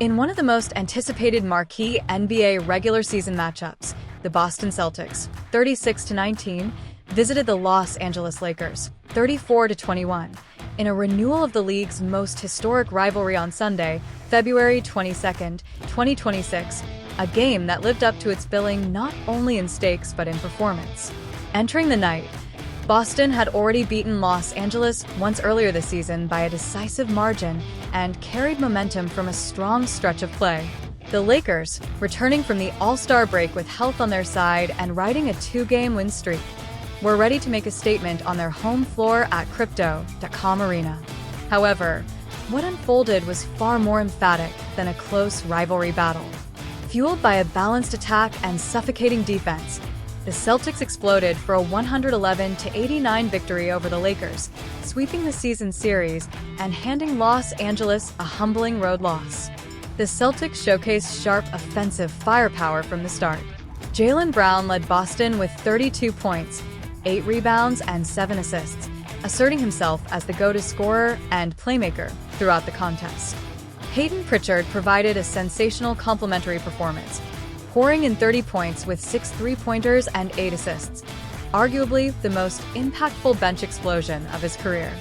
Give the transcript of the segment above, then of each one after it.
In one of the most anticipated marquee NBA regular season matchups, the Boston Celtics, 36-19, visited the Los Angeles Lakers, 34-21, in a renewal of the league's most historic rivalry on Sunday, February 22, 2026, a game that lived up to its billing not only in stakes but in performance. Entering the night, Boston had already beaten Los Angeles once earlier this season by a decisive margin and carried momentum from a strong stretch of play. The Lakers, returning from the All-Star break with health on their side and riding a two-game win streak, were ready to make a statement on their home floor at Crypto.com Arena. However, what unfolded was far more emphatic than a close rivalry battle. Fueled by a balanced attack and suffocating defense, the Celtics exploded for a 111-89 victory over the Lakers, sweeping the season series and handing Los Angeles a humbling road loss. The Celtics showcased sharp offensive firepower from the start. Jaylen Brown led Boston with 32 points, 8 rebounds, and 7 assists, asserting himself as the go-to scorer and playmaker throughout the contest. Peyton Pritchard provided a sensational complementary performance, pouring in 30 points with 6 three-pointers and 8 assists, arguably the most impactful bench explosion of his career.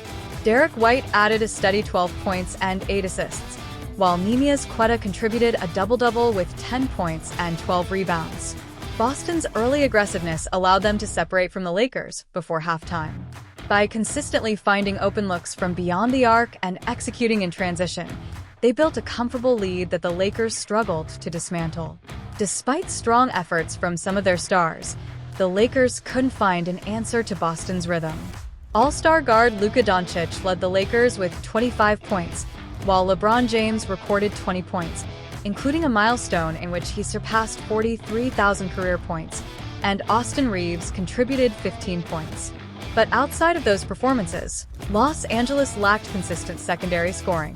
Derek White added a steady 12 points and 8 assists, while Neemias Queta contributed a double-double with 10 points and 12 rebounds. Boston's early aggressiveness allowed them to separate from the Lakers before halftime. By consistently finding open looks from beyond the arc and executing in transition, they built a comfortable lead that the Lakers struggled to dismantle. Despite strong efforts from some of their stars, the Lakers couldn't find an answer to Boston's rhythm. All-star guard Luka Doncic led the Lakers with 25 points, while LeBron James recorded 20 points, including a milestone in which he surpassed 43,000 career points, and Austin Reeves contributed 15 points. But outside of those performances, Los Angeles lacked consistent secondary scoring.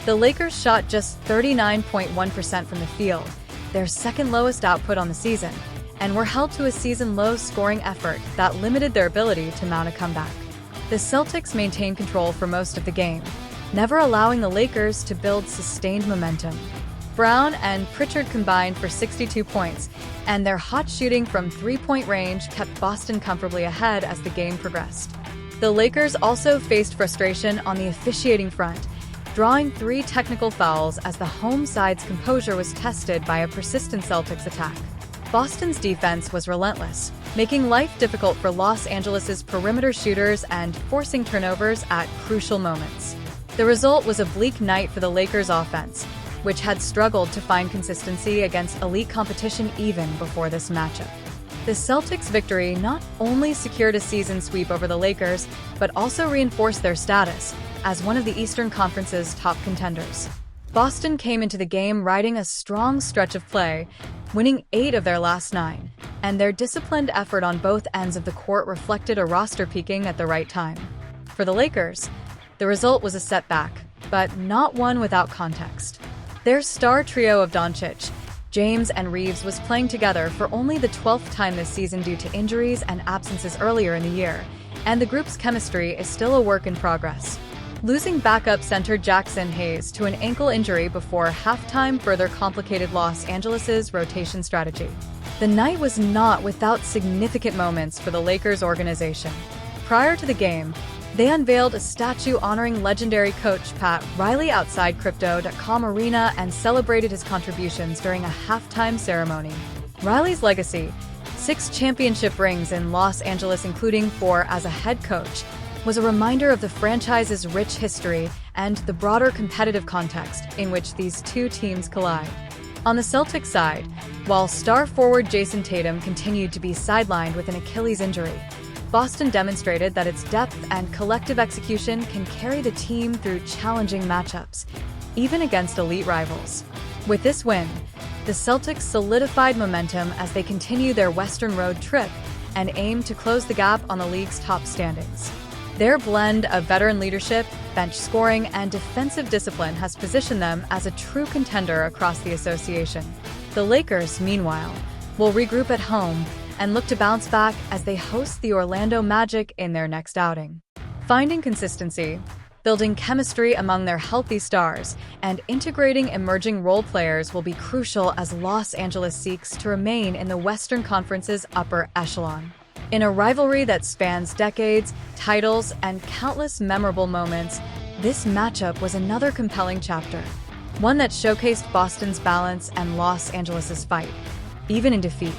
The Lakers shot just 39.1% from the field, their second lowest output on the season, and were held to a season-low scoring effort that limited their ability to mount a comeback. The Celtics maintained control for most of the game, never allowing the Lakers to build sustained momentum. Brown and Pritchard combined for 62 points, and their hot shooting from three-point range kept Boston comfortably ahead as the game progressed. The Lakers also faced frustration on the officiating front, drawing 3 technical fouls as the home side's composure was tested by a persistent Celtics attack. Boston's defense was relentless, making life difficult for Los Angeles's perimeter shooters and forcing turnovers at crucial moments. The result was a bleak night for the Lakers' offense, which had struggled to find consistency against elite competition even before this matchup. The Celtics' victory not only secured a season sweep over the Lakers, but also reinforced their status as one of the Eastern Conference's top contenders. Boston came into the game riding a strong stretch of play, winning 8 of their last 9, and their disciplined effort on both ends of the court reflected a roster peaking at the right time. For the Lakers, the result was a setback, but not one without context. Their star trio of Doncic, James, and Reeves was playing together for only the 12th time this season due to injuries and absences earlier in the year, and the group's chemistry is still a work in progress. Losing backup center Jackson Hayes to an ankle injury before halftime further complicated Los Angeles's rotation strategy. The night was not without significant moments for the Lakers organization. Prior to the game, they unveiled a statue honoring legendary coach Pat Riley outside Crypto.com Arena and celebrated his contributions during a halftime ceremony. Riley's legacy, 6 championship rings in Los Angeles including 4 as a head coach, was a reminder of the franchise's rich history and the broader competitive context in which these two teams collide. On the Celtics side, while star forward Jason Tatum continued to be sidelined with an Achilles injury, Boston demonstrated that its depth and collective execution can carry the team through challenging matchups, even against elite rivals. With this win, the Celtics solidified momentum as they continue their Western road trip and aim to close the gap on the league's top standings. Their blend of veteran leadership, bench scoring, and defensive discipline has positioned them as a true contender across the association. The Lakers, meanwhile, will regroup at home and look to bounce back as they host the Orlando Magic in their next outing. Finding consistency, Building chemistry among their healthy stars and integrating emerging role players will be crucial as Los Angeles seeks to remain in the Western Conference's upper echelon. In a rivalry that spans decades, titles, and countless memorable moments, this matchup was another compelling chapter, one that showcased Boston's balance and Los Angeles' fight, even in defeat.